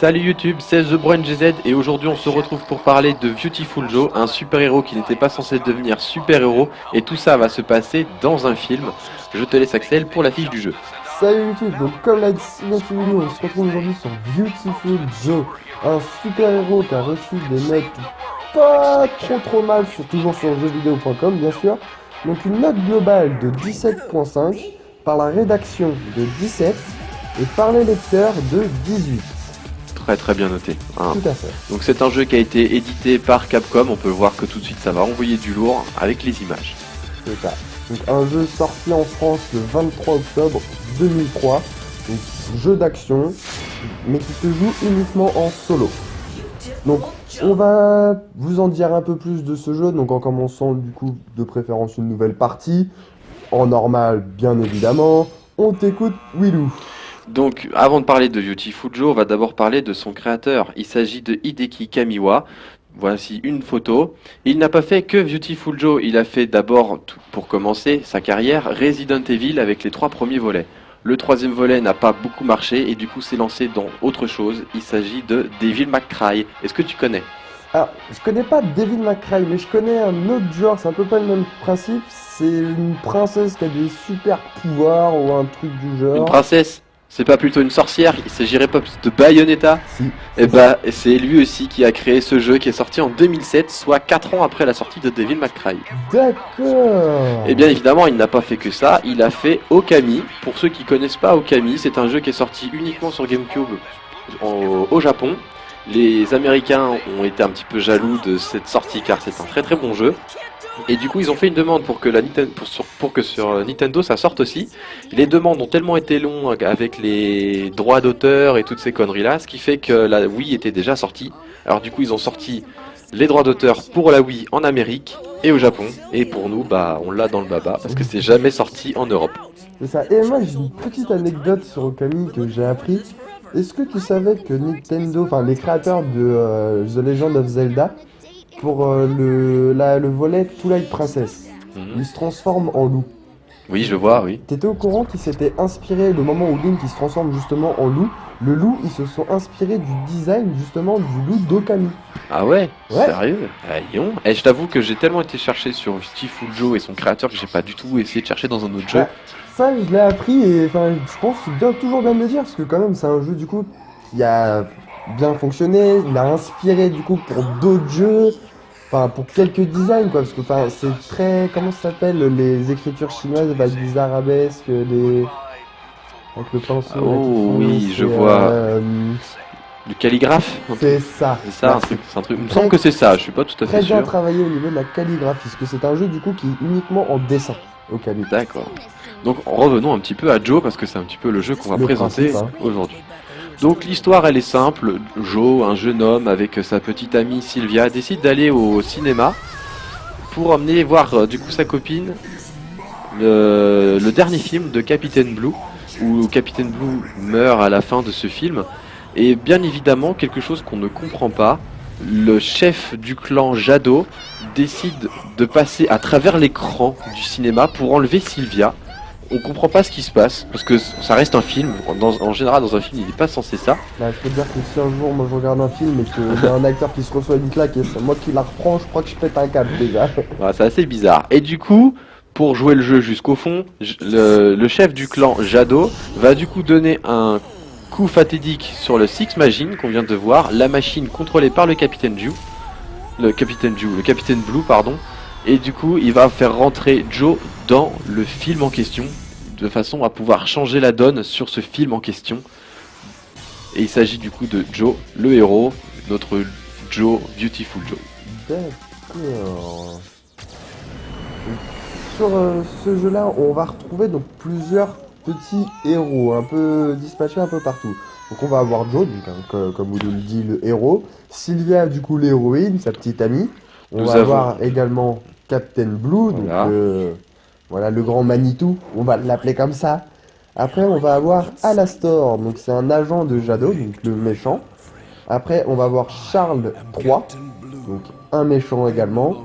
Salut YouTube, c'est TheBrainGZ et aujourd'hui on se retrouve pour parler de Viewtiful Joe, un super-héros qui n'était pas censé devenir super-héros, et tout ça va se passer dans un film. Je te laisse Axel pour la fiche du jeu. Salut YouTube, donc comme l'a dit Sylvain Vidéo, on se retrouve aujourd'hui sur Viewtiful Joe, un super-héros qui a reçu des notes pas trop mal, toujours sur jeuxvideo.com bien sûr. Donc une note globale de 17.5, par la rédaction de 17 et par les lecteurs de 18. Très bien noté. Hein. Tout à fait. Donc c'est un jeu qui a été édité par Capcom, on peut voir que tout de suite ça va envoyer du lourd avec les images. C'est ça. Donc un jeu sorti en France le 23 octobre 2003, donc jeu d'action, mais qui se joue uniquement en solo. Donc on va vous en dire un peu plus de ce jeu, donc en commençant du coup de préférence une nouvelle partie, en normal bien évidemment. On t'écoute Willou. Donc avant de parler de Viewtiful Joe, on va d'abord parler de son créateur. Il s'agit de Hideki Kamiwa. Voici une photo. Il n'a pas fait que Viewtiful Joe, il a fait d'abord, pour commencer sa carrière, Resident Evil avec les 3 premiers volets. Le 3e volet n'a pas beaucoup marché et du coup s'est lancé dans autre chose. Il s'agit de Devil May Cry. Est-ce que tu connais? Alors, je connais pas Devil May Cry, mais je connais un autre genre, c'est un peu pas le même principe. C'est une princesse qui a des super pouvoirs ou un truc du genre. Une princesse? C'est pas plutôt une sorcière? Il s'agirait pas de Bayonetta? Si. Et bah, c'est lui aussi qui a créé ce jeu qui est sorti en 2007, soit 4 ans après la sortie de Devil May Cry. D'accord. Et bien évidemment, il n'a pas fait que ça, il a fait Okami. Pour ceux qui connaissent pas Okami, c'est un jeu qui est sorti uniquement sur GameCube au Japon. Les Américains ont été un petit peu jaloux de cette sortie car c'est un très bon jeu. Et du coup, ils ont fait une demande pour que, pour que sur Nintendo ça sorte aussi. Les demandes ont tellement été longues avec les droits d'auteur et toutes ces conneries là, ce qui fait que la Wii était déjà sortie. Alors du coup, ils ont sorti les droits d'auteur pour la Wii en Amérique et au Japon. Et pour nous, bah, on l'a dans le baba parce que c'est jamais sorti en Europe. C'est ça. Et moi, j'ai une petite anecdote sur Okami que j'ai appris. Est-ce que tu savais que Nintendo, enfin les créateurs de The Legend of Zelda, pour le volet Twilight Princess, ils se transforment en loup. Oui, je vois, oui. T'étais au courant qu'ils s'étaient inspirés, le moment où Link il se transforme justement en loup, le loup, ils se sont inspirés du design justement du loup d'Okami. Ah ouais, Ouais. Sérieux? Et je t'avoue que j'ai tellement été chercher sur Viewtiful Joe et son créateur que j'ai pas du tout essayé de chercher dans un autre jeu. Ouais. Ça, je l'ai appris et enfin, je pense que c'est toujours bien de le dire parce que quand même, c'est un jeu du coup qui a bien fonctionné, il a inspiré du coup pour d'autres jeux, enfin pour quelques designs quoi, parce que enfin c'est très, comment ça s'appelle, les écritures chinoises avec des arabesques, les avec le pinceau. là, qui Oh font, oui, c'est, je vois. Du calligraphe? c'est ça. C'est ça, c'est un truc. Il me semble que c'est ça, je suis pas tout à fait Très bien sûr. travaillé au niveau de la calligraphie, parce que c'est un jeu du coup qui est uniquement en dessin au Okami. D'accord. Donc revenons un petit peu à Joe parce que c'est un petit peu le jeu qu'on va Le présenter principe, hein. aujourd'hui. Donc l'histoire elle est simple. Joe, un jeune homme avec sa petite amie Sylvia, décide d'aller au cinéma pour emmener voir du coup sa copine le dernier film de Captain Blue où Captain Blue meurt à la fin de ce film. Et bien évidemment quelque chose qu'on ne comprend pas, le chef du clan Jado décide de passer à travers l'écran du cinéma pour enlever Sylvia. On comprend pas ce qui se passe parce que ça reste un film. En général, dans un film, il n'est pas censé ça. Bah, je peux te dire que si un jour moi je regarde un film et qu'il y a un acteur qui se reçoit une claque et c'est moi qui la reprends, je crois que je pète un câble déjà. Voilà, c'est assez bizarre. Et du coup, pour jouer le jeu jusqu'au fond, le chef du clan Jado va du coup donner un coup fatidique sur le Six Machine qu'on vient de voir, la machine contrôlée par le Capitaine Blue, pardon. Et du coup, il va faire rentrer Joe dans le film en question, de façon à pouvoir changer la donne sur ce film en question. Et il s'agit du coup de Joe, le héros, notre Joe, Viewtiful Joe. D'accord. Sur ce jeu-là, on va retrouver donc plusieurs petits héros, un peu dispatchés un peu partout. Donc on va avoir Joe, donc, comme vous le dit, le héros. Sylvia, du coup, l'héroïne, sa petite amie. On Nous va avons- avoir également Captain Blue, donc Voilà. voilà le grand Manitou, on va l'appeler comme ça. Après, on va avoir Alastor, donc c'est un agent de Jado, donc le méchant. Après, on va avoir Charles III, donc un méchant également.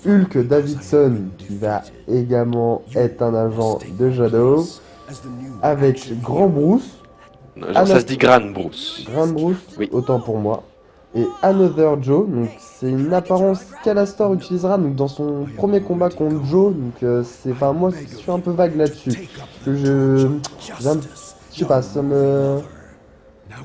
Hulk Davidson, qui va également être un agent de Jado. Avec Grand Bruce, Genre, ça se dit Gran Bruce. Grand Bruce, Oui. autant pour moi. Et Another Joe, donc c'est une apparence qu'Alastor utilisera donc, dans son premier combat contre Joe. Donc c'est, enfin moi je suis un peu vague là-dessus. Parce que je sais pas, ça me...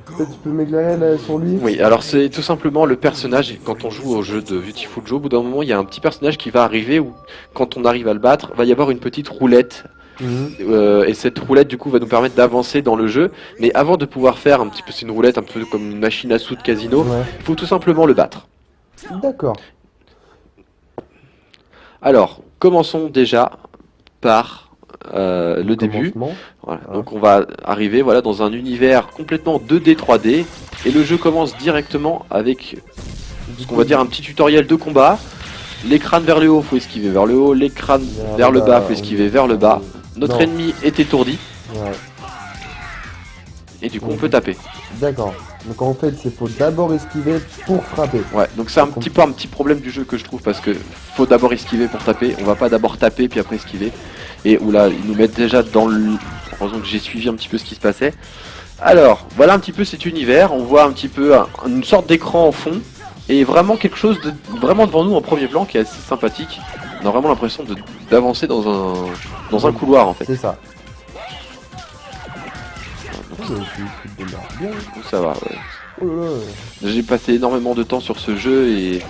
Peut-être tu peux m'éclairer là, sur lui? Oui, alors c'est tout simplement le personnage, et quand on joue au jeu de Beautiful Joe, au bout d'un moment il y a un petit personnage qui va arriver où quand on arrive à le battre, va y avoir une petite roulette. Et cette roulette du coup va nous permettre d'avancer dans le jeu. Mais avant de pouvoir faire un petit peu, c'est une roulette un peu comme une machine à sous de casino, Ouais. il faut tout simplement le battre. D'accord. Alors, commençons déjà par le début. Commencement. Voilà. Ah. Donc on va arriver voilà, dans un univers complètement 2D, 3D. Et le jeu commence directement avec ce qu'on va dire un petit tutoriel de combat. Les crânes vers le haut, faut esquiver vers le haut. Les crânes vers le bas, faut esquiver vers le bas. Notre Non. ennemi est étourdi. Ouais. Et du coup on peut taper. D'accord. Donc en fait, il faut d'abord esquiver pour frapper. Ouais, donc c'est un petit problème du jeu que je trouve parce que faut d'abord esquiver pour taper. On va pas d'abord taper puis après esquiver. Et oula, ils nous mettent déjà dans le... Heureusement que j'ai suivi un petit peu ce qui se passait. Alors, voilà un petit peu cet univers. On voit un petit peu une sorte d'écran en fond. Et vraiment quelque chose de vraiment devant nous en premier plan qui est assez sympathique. On a vraiment l'impression d'avancer dans un couloir en fait. C'est ça. Bien. Donc ça va, ouais. Oh là là. J'ai passé énormément de temps sur ce jeu et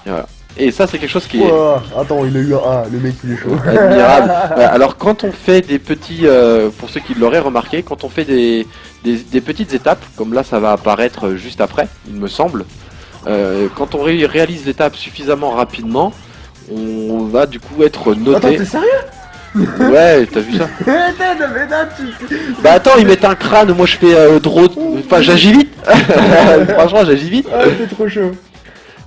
voilà. Et ça c'est quelque chose qui est Ouah, attends, il a eu un A, le mec il est chaud. admirable. Alors quand on fait des petits, pour ceux qui l'auraient remarqué, quand on fait des petites étapes, comme là ça va apparaître juste après, il me semble, quand on réalise l'étape suffisamment rapidement, on va du coup être Attends, noté. t'es sérieux? Ouais, t'as vu ça? Mais là, Bah attends, ils mettent un crâne, moi je fais drone, enfin j'agis vite. Franchement j'agis vite. Ah, c'est trop chaud.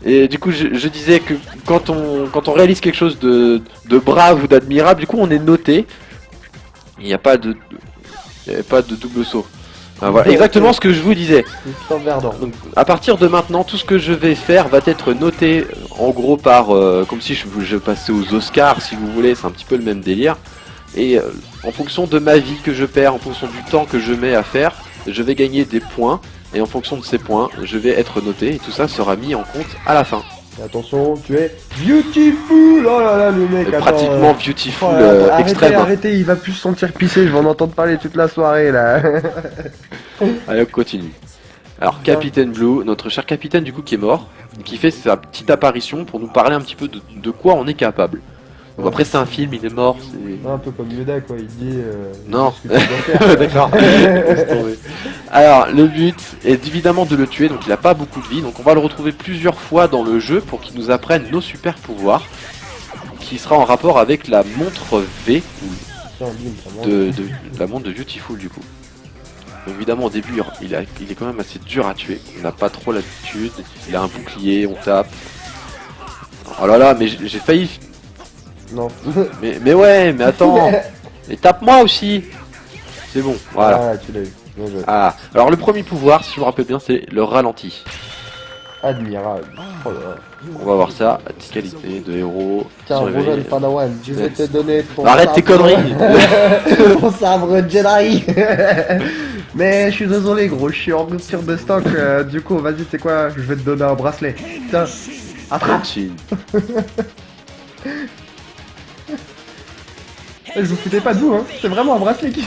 Et du coup, je disais que quand on réalise quelque chose de brave ou d'admirable, du coup, on est noté. Il n'y a pas de double saut. Enfin, voilà, exactement ce que je vous disais. C'est emmerdant. Donc, à partir de maintenant, tout ce que je vais faire va être noté en gros par, comme si je passais aux Oscars, si vous voulez. C'est un petit peu le même délire. Et en fonction de ma vie que je perds, en fonction du temps que je mets à faire, je vais gagner des points. Et en fonction de ces points, je vais être noté et tout ça sera mis en compte à la fin. Et attention, tu es beautiful. Oh là là, le mec. Et attends, pratiquement beautiful arrêtez, extrême. arrêtez, il va plus se sentir pisser. Je vais en entendre parler toute la soirée là. Allez, on continue. Alors, Capitaine Blue, notre cher capitaine du coup qui est mort, qui fait sa petite apparition pour nous parler un petit peu de quoi on est capable. Donc après c'est un film, il est mort, c'est... Un peu comme Yoda quoi, il dit. Non. ce que tu dois faire. D'accord. Laisse tomber. Alors, le but est évidemment de le tuer, donc il n'a pas beaucoup de vie, donc on va le retrouver plusieurs fois dans le jeu pour qu'il nous apprenne nos super pouvoirs, qui sera en rapport avec la montre V Tiens, bim, ça monte. de la montre de Beautiful du coup. Donc évidemment au début il est quand même assez dur à tuer, on n'a pas trop l'habitude, il a un bouclier, on tape. Oh là là, mais j'ai failli... Non. Mais ouais, mais attends, mais tape-moi aussi. C'est bon, voilà. Ah, tu l'as eu. Bien joué. Ah, alors le premier pouvoir, si je me rappelle bien, c'est le ralenti. Admirable. Oh là là. On va voir ça, qualité de héros. Tiens, se réveiller. Rojan Padawan, je vais te donner ton Arrête tes sabre- conneries. ton sabre Jedi. Mais je suis désolé gros, je suis en rupture de stock. Du coup, vas-y, c'est quoi? Je vais te donner un bracelet. Tiens, attrape. Chill. Je vous foutais pas de vous, hein. C'est vraiment un bracelet qui.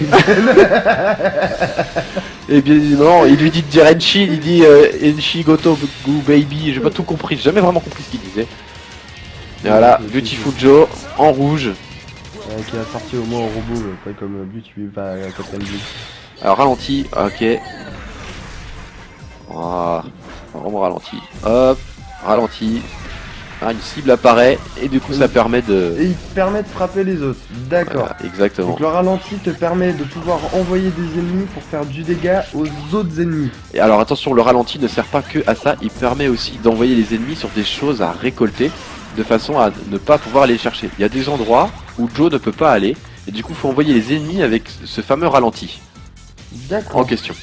Et bien non, il lui dit de dire Enchi, il dit Enchi Goto Gu Baby, j'ai pas tout compris, j'ai jamais vraiment compris ce qu'il disait. Et voilà, Beautiful Joe en rouge. Qui a sorti au moins en robot, pas comme Beauty, pas Captain Blue. Alors ralenti, ok. Voilà, vraiment ralenti. Hop, ralenti. Ah, une cible apparaît et du coup ça permet de... Et il te permet de frapper les autres. D'accord. Voilà, exactement. Donc le ralenti te permet de pouvoir envoyer des ennemis pour faire du dégât aux autres ennemis. Et alors attention, le ralenti ne sert pas que à ça, il permet aussi d'envoyer les ennemis sur des choses à récolter de façon à ne pas pouvoir les chercher. Il y a des endroits où Joe ne peut pas aller et du coup il faut envoyer les ennemis avec ce fameux ralenti D'accord. en question.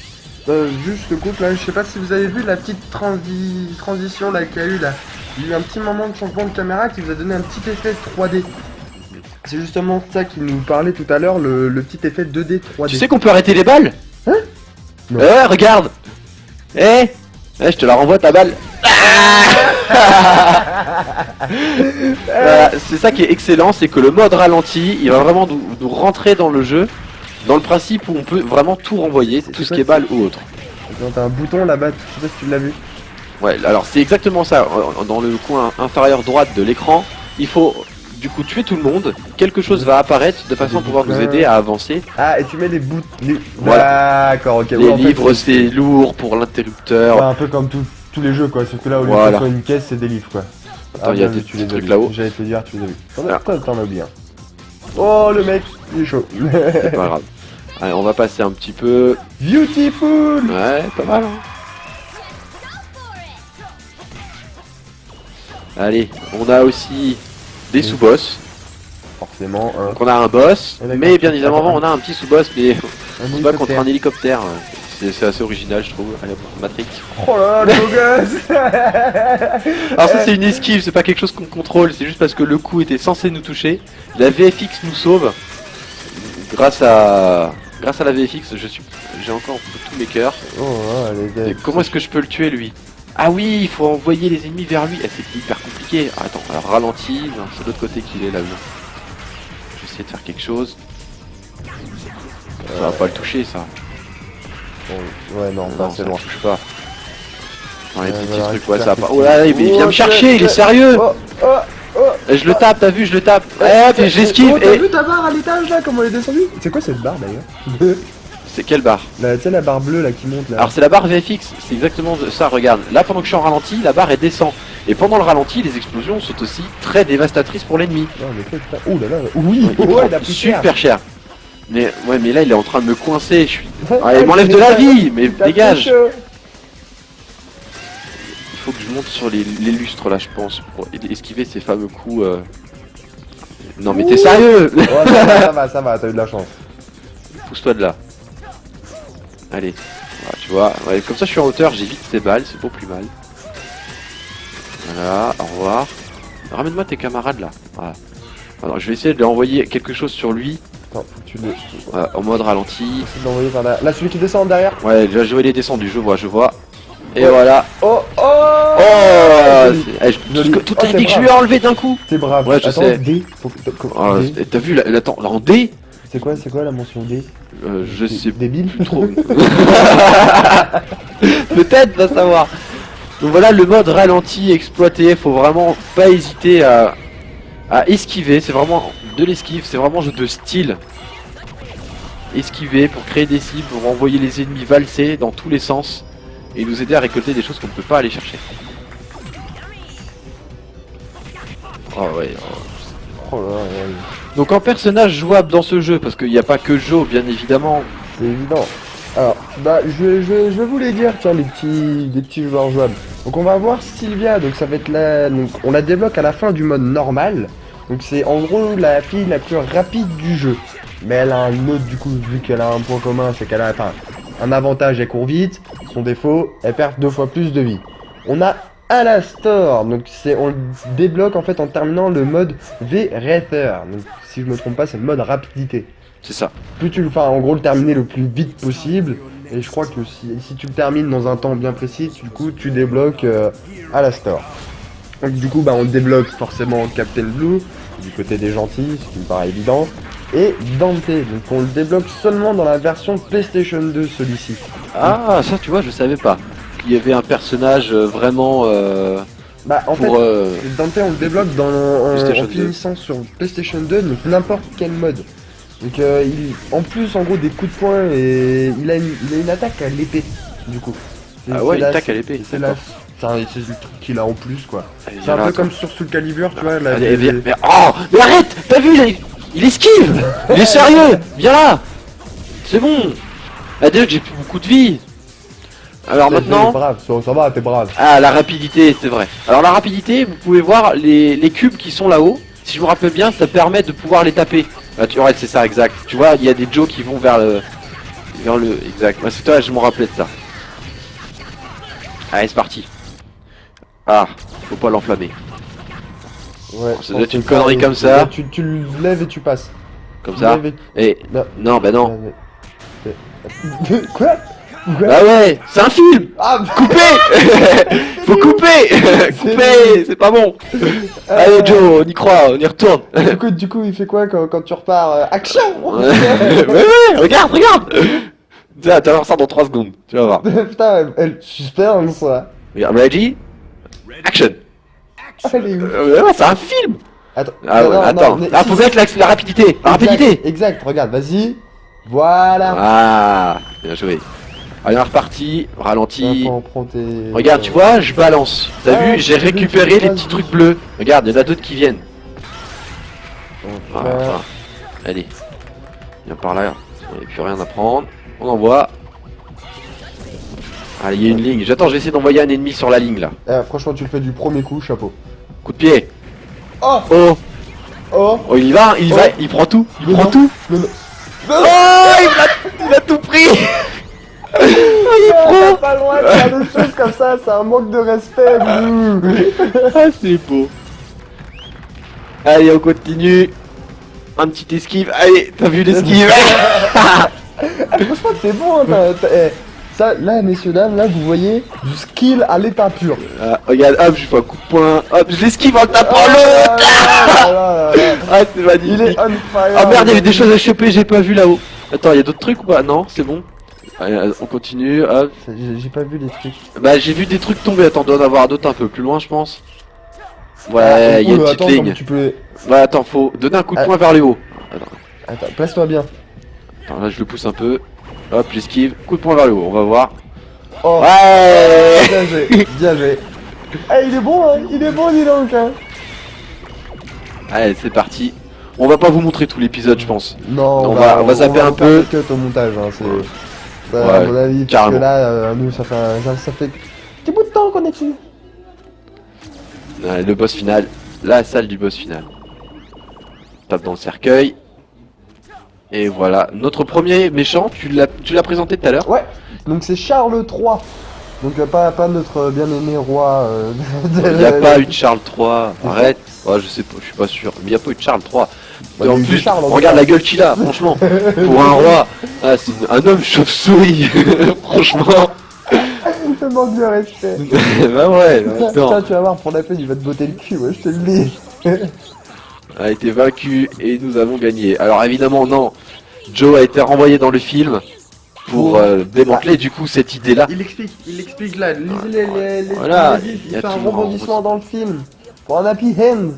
Juste le couple là, je sais pas si vous avez vu la petite transition là qu'il y a eu là. Il y a eu un petit moment de changement de caméra qui vous a donné un petit effet 3D. C'est justement ça qui nous parlait tout à l'heure, le petit effet 2D 3D. Tu sais qu'on peut arrêter les balles? Hein? Non. Regarde. Je te la renvoie ta balle. Voilà, c'est ça qui est excellent, c'est que le mode ralenti, il va vraiment nous rentrer dans le jeu, dans le principe où on peut vraiment tout renvoyer, tout ce qui est balle ou autre. T'as un bouton là-bas, je sais pas si tu l'as vu. Ouais, alors c'est exactement ça. Dans le coin inférieur droite de l'écran, il faut du coup tuer tout le monde. Quelque chose va apparaître de façon à pouvoir nous aider à avancer. Ah, et tu mets les bouts. Voilà. D'accord, ok. Les livres, c'est lourd pour l'interrupteur. Ouais, un peu comme tous les jeux, quoi. Sauf que là, au lieu Voilà. de faire une caisse, c'est des livres, quoi. Attends, il y a des petits trucs là-haut. J'allais te dire, tu les as vus. T'en as oublié un. Oh, le mec, il est chaud. C'est pas grave. Allez, on va passer un petit peu. Beautiful. Ouais, pas mal. Hein. Allez, on a aussi des sous-boss. Forcément. Donc on a un boss, mais bien évidemment on a un petit sous-boss, mais on se bat contre un hélicoptère. C'est assez original, je trouve. Allez, Matrix. Oh là là, le beau gosse. Alors ça c'est une esquive, c'est pas quelque chose qu'on contrôle, c'est juste parce que le coup était censé nous toucher. La VFX nous sauve. Grâce à la VFX, j'ai encore tous mes cœurs. Oh, allez, Et comment est-ce que je peux le tuer lui? Ah oui, il faut envoyer les ennemis vers lui. C'est hyper compliqué. Ah, attends, alors ralenti, non, c'est de l'autre côté qu'il est là. Je vais essayer de faire quelque chose. Ça va pas le toucher ça. Bon, ouais, non, Non, c'est ça bon. le touche pas. Non, les petits voilà, trucs, ouais, ça va pas. récupère Oh là, il vient me chercher, il est sérieux. Je le tape, t'as vu, je le tape. Puis je l'esquive. T'as vu ta barre à l'étage là, comment elle est descendue? C'est quoi cette barre d'ailleurs? C'est quelle barre? Tu sais, la barre bleue là qui monte là. Alors c'est la barre VFX, c'est exactement ça, regarde. Là pendant que je suis en ralenti, la barre elle descend. Et pendant le ralenti, les explosions sont aussi très dévastatrices pour l'ennemi. Non, mais quel putain. Oh là là, oui, Il ouais, prend il a pris cher. super cher. Mais ouais, mais là il est en train de me coincer. Je suis. Ouais, Ah, il m'enlève de la vie, mais T'as dégage. fait chaud. Il faut que je monte sur les lustres là, je pense, pour esquiver ces fameux coups. Non mais t'es sérieux? Ouais, ça va, t'as eu de la chance. Pousse-toi de là. Allez, voilà, tu vois, ouais, comme ça je suis en hauteur, j'évite ces balles, c'est pas plus mal. Voilà, au revoir. Ramène-moi tes camarades là. Voilà. Alors je vais essayer de lui envoyer quelque chose sur lui. Attends, faut que tu le. Voilà, en mode ralenti. Essaye de l'envoyer par là. Là, celui qui descend derrière. Ouais, déjà il est descendu, je vois. Et voilà. Oh, Tout a dit que je lui ai enlevé d'un coup. C'est brave. Ouais, je Attends, sais. D. Oh, D. t'as vu, attends, en D. C'est quoi la mention D? Je sais Débile. trop. Peut-être, va savoir. Donc voilà le mode ralenti exploité, faut vraiment pas hésiter à esquiver, c'est vraiment de l'esquive, c'est vraiment un jeu de style. Esquiver pour créer des cibles, pour envoyer les ennemis valser dans tous les sens et nous aider à récolter des choses qu'on ne peut pas aller chercher. Oh ouais. Oh là là. Donc en personnage jouable dans ce jeu, parce qu'il n'y a pas que Joe bien évidemment. C'est évident. Alors, bah, je vais vous les dire, tiens, les petits joueurs jouables. Donc, on va voir Sylvia, donc ça va être la. Donc, on la débloque à la fin du mode normal. Donc, c'est en gros la fille la plus rapide du jeu. Mais elle a un autre, du coup, vu qu'elle a un point commun, c'est qu'elle a. Enfin, un avantage, elle court vite. Son défaut, elle perd 2 fois plus de vie. On a Alastor, donc on le débloque en fait en terminant le mode V-Rather. Donc, si je me trompe pas, c'est le mode rapidité. C'est ça. Plus tu le fais, en gros, le terminer le plus vite possible. Et je crois que si tu le termines dans un temps bien précis, du coup, tu débloques Alastor. Donc du coup, bah, on débloque forcément Captain Blue, du côté des gentils, ce qui me paraît évident. Et Dante, donc on le débloque seulement dans la version PlayStation 2, celui-ci. Ah, ça tu vois, je savais pas. Il y avait un personnage vraiment... Bah, en pour, fait, Dante, on le débloque en 2. finissant sur PlayStation 2, donc n'importe quel mode. Donc en plus en gros des coups de poing et il a une attaque à l'épée du coup. Ah ouais, une attaque à l'épée. C'est le truc qu'il a en plus quoi. Allez, C'est un là, peu comme sur Soul Calibur, tu vois. Là, Allez, viens, mais, oh, mais arrête. T'as vu, il esquive. Il est sérieux. Viens là. C'est bon. Ah, déjà que j'ai plus beaucoup de vie. Alors maintenant... Brave, ça va, t'es brave. Ah, la rapidité, c'est vrai. Alors la rapidité, vous pouvez voir les cubes qui sont là-haut. Si je me rappelle bien, ça permet de pouvoir les taper. Ah, tu vois, c'est ça, exact. Tu vois, il y a des Joe qui vont vers le... Exact. Ouais, c'est toi, je me rappelais de ça. Allez, c'est parti. Ah, faut pas l'enflammer. Ouais. Ça doit être une connerie comme ça. Tu le lèves et tu passes. Comme ça. Et... Non, bah non. Quoi? Bah ouais, c'est un film. Ah, Coupez. Faut couper. Couper, c'est pas bon. Allez Joe, on y croit, on y retourne. du coup, il fait quoi quand tu repars action. Ouais, regarde. Tu vas voir ça dans 3 secondes, tu vas voir. Putain, elle suspense, ça. Regarde, ready? Action. Elle est ouf. Ouais, c'est un film. Attends, Ah ouais, non, attends. mais Ah, si, faut mettre la rapidité. La rapidité. Exact, regarde, vas-y. Voilà. Ah, bien joué. Allez, on est reparti, ralenti. Prends tes... Regarde, tu vois, je balance. T'as Ouais, vu, j'ai tu récupéré les petits trucs bleus. Regarde, il y en a d'autres qui viennent. Voilà. Allez, viens par là. Il n'y a plus rien à prendre. On envoie. Allez, il y a une ligne. J'attends, je vais essayer d'envoyer un ennemi sur la ligne là. Franchement, tu le fais du premier coup, chapeau. Coup de pied. Oh, Oh, oh, oh, il y va, il Oh. va, il prend tout. Il Mais prend non. tout. mais non. Oh, il a tout pris. T'as pas le droit de faire des choses comme ça, c'est un manque de respect. Ah, c'est beau. Allez, on continue. Un petit esquive. Allez, t'as vu l'esquive? Franchement, t'es bon, hein, ça, là, messieurs, dames, là, vous voyez du skill à l'état pur. Ah, regarde, hop, je fais un coup de poing. Hop, je l'esquive en tapant Oh l'autre. là là là là. Ah, c'est Il magnifique. est on fire. Ah merde, il y avait des choses à choper, j'ai pas vu là-haut. Attends, il y a d'autres trucs ou pas? Non, c'est bon. Allez, on continue. Hop. J'ai pas vu les trucs. Bah, j'ai vu des trucs tomber. Attends, doit en avoir d'autres un peu plus loin, je pense. Ouais, il y a une petite attends, ligne. Tu peux... Ouais, attends, faut donner un coup de poing vers le haut. Attends, place-toi bien. Attends, là, je le pousse un peu. Hop, j'esquive. Coup de poing vers le haut, on va voir. Oh, Ouais. bien joué, bien joué. Eh, il est bon, hein, il est bon, dis donc, hein. Allez, c'est parti. On va pas vous montrer tout l'épisode, je pense. Non, On va zapper un peu. Que au montage, hein, c'est... Ouais. Ça, Ouais, à mon avis, parce que carrément. là, nous, ça fait petit bout de temps qu'on est dessus. Ouais, le boss final. La salle du boss final. Tape dans le cercueil. Et voilà. Notre premier méchant, tu l'as présenté tout à l'heure. Ouais, donc c'est Charles III. Donc pas notre bien-aimé roi. Il n'y a pas eu de Charles III. Arrête. Ouais, je sais pas, je suis pas sûr. Mais il n'y a pas eu de Charles III. Bah, Et en il y a eu plus, Charles, en regarde tout la gueule qu'il a, franchement. Pour un roi. Ah, c'est un homme chauve-souris. Franchement. Ça manque de respect. Bah ouais. Putain, Attends. tu vas voir, pour la peine, il va te botter le cul, ouais, je te le dis. A été vaincu et nous avons gagné. Alors évidemment non, Joe a été renvoyé dans le film pour démanteler du coup cette idée-là. Il explique là, lisez les Voilà, il il y a fait un tout le rebondissement dans le film. Pour un happy end.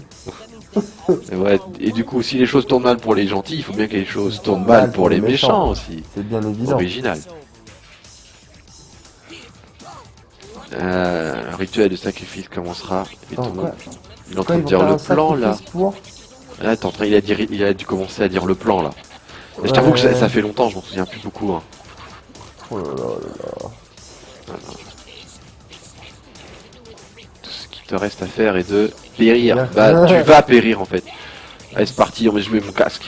Et, ouais, et du coup si les choses tournent mal pour les gentils, il faut bien que les choses tournent mal pour les méchants aussi. C'est bien évident. Original. Le rituel de sacrifice commencera. Et Attends, tout le quoi monde- il est en Quoi, train ils de vont dire faire le un plan là. sacrifice pour Là, t'es en train, il a dû commencer à dire le plan là. Mais je t'avoue que Ouais. ça fait longtemps, je m'en souviens plus beaucoup. Hein. Oh là là là là. Tout ce qu'il te reste à faire est de périr. Bien. Bah, tu vas périr en fait. Allez, c'est parti, je mets mon casque.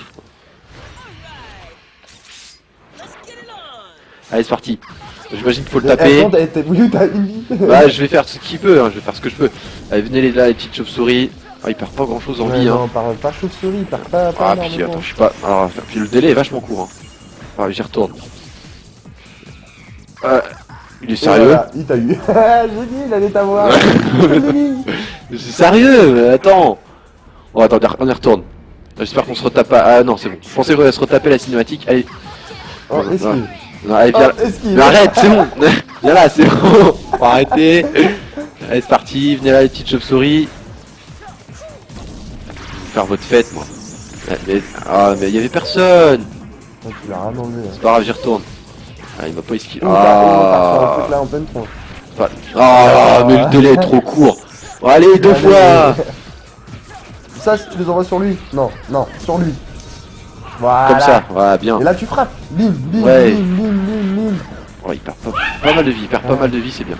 Allez, c'est parti. J'imagine qu'il faut le taper. Attends, t'as voulu ta vie. Bah, je vais faire ce qu'il peut, hein, je vais faire ce que je peux. Allez, venez là, les petites chauves-souris. Ah, il perd pas grand chose en Ouais, vie, hein. non, pas chauve-souris, pas Ah, puis énormément. attends, je sais pas. Alors, puis le délai est vachement court, hein. Ah, j'y retourne. Il est Et sérieux? voilà, il t'a eu. J'ai dit, il allait t'avoir. J'ai dit. C'est sérieux, mais attends. Oh, attends, on y retourne. J'espère qu'on se retape pas. Ah non, c'est bon. Je pensais qu'on allait se retaper la cinématique. Allez. Oh, esquive. Non, allez, viens. Oh, esquive. Mais arrête, c'est bon. Viens là, c'est bon. Faut arrêter. Allez, c'est parti. Venez là, les petites chauves-souris. Faire votre fête, moi. Mais il y avait personne. Oh, tu l'as rien enlevé. C'est pas grave, j'y retourne. Ah, il m'a pas esquivé. Un Ah, truc là en pleine tronche. ah, mais le délai est trop court. Bon, allez, deux Allez. fois. Ça, si tu les envoies sur lui. Non, non, sur lui. Voilà. Comme ça, voilà, bien. Et là, tu frappes. Bim, bim, Ouais. bim, bim, bim, bim. Oh, il perd pas mal de vie, il perd pas mal de vie, c'est bien.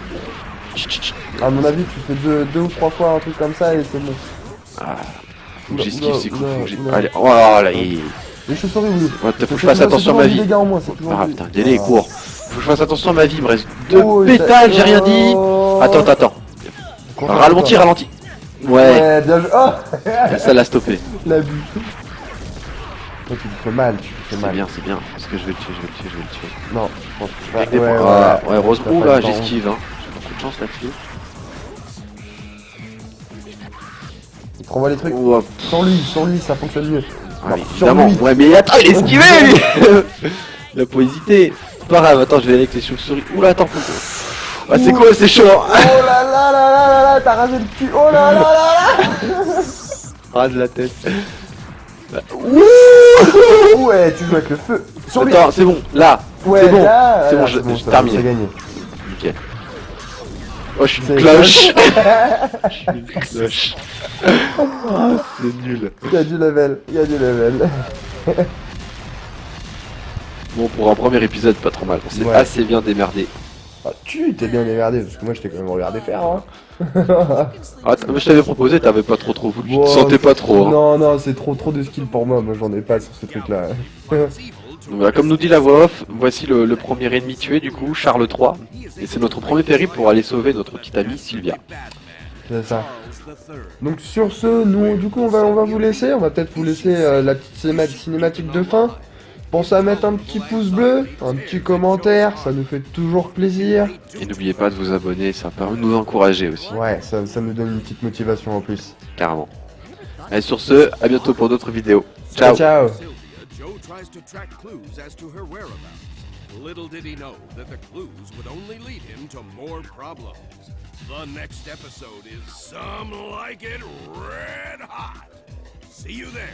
Chut, chut, chut. À mon avis, tu fais deux ou trois fois un truc comme ça et c'est bon. Ah, faut que Non, j'esquive, c'est cool. non, Faut que j'ai- non. Allez, oh là, Les chauves-souris, oui. faut que je fasse attention à ma vie. Dégâts en moins, c'est toujours Ah plus- putain, le délai est Ah. court. Faut que je fasse attention à ma vie, il me reste deux Oh, pétales, j'ai rien dit. Oh. Attends. Ralentis. Ouais, Ouais, bien joué. Oh, ça l'a stoppé. la vue. Toi, tu lui fais mal, tu lui fais C'est mal. bien, c'est bien. Parce que je vais le tuer, je vais le tuer, je vais le tuer. Non, je pense que Avec des ouais, points. Ouais, Rose. T'as Ouh pas là, le temps. j'esquive, hein. J'ai beaucoup de chance là-dessus. Il te renvoie les trucs. Ouh, Sans lui, ça fonctionne mieux. ah, Non, mais sur évidemment. lui. Ouais, mais attends, il a esquivé lui. Il a pas hésité. C'est pas grave, attends, je vais aller avec les chauves-souris. Ouh là, attends, faut... Ah, c'est quoi, c'est chaud. Oh là là là là là là, t'as rasé le cul. Oh là là là là. Rase la tête. Ouais, tu joues avec le feu. Sur lui. Attends, c'est bon, là. Ouais, c'est bon, là, c'est bon, là, je c'est termine. c'est gagné. Nickel. Oh, je suis une C'est cloche. Je suis une cloche. Oh, c'est nul. Il y a du level, il y a du level. Bon, pour un premier épisode, pas trop mal. On s'est Ouais. assez bien démerdé. Ah, tu t'es bien démerdé, parce que moi je t'ai quand même regardé faire. Hein. Ah, mais je t'avais proposé, t'avais pas trop voulu. Tu Wow. te sentais pas trop. Hein. Non, non, c'est trop de skill pour moi. Moi j'en ai pas sur ce truc là. Donc, voilà, comme nous dit la voix off, voici le premier ennemi tué, du coup, Charles III. Et c'est notre premier périple pour aller sauver notre petite amie Sylvia. C'est ça. Donc sur ce, nous du coup on va vous laisser. On va peut-être vous laisser la petite cinématique de fin. Pensez à mettre un petit pouce bleu, un petit commentaire, ça nous fait toujours plaisir. Et n'oubliez pas de vous abonner, ça permet de nous encourager aussi, Ouais, ça nous donne une petite motivation en plus. carrément. Allez, sur ce, à bientôt pour d'autres vidéos. Ciao. Ciao. Joe tries to track clues as to her whereabouts. Little did he know that the clues would only lead him to more problems. The next episode is Some Like It Red Hot. See you there.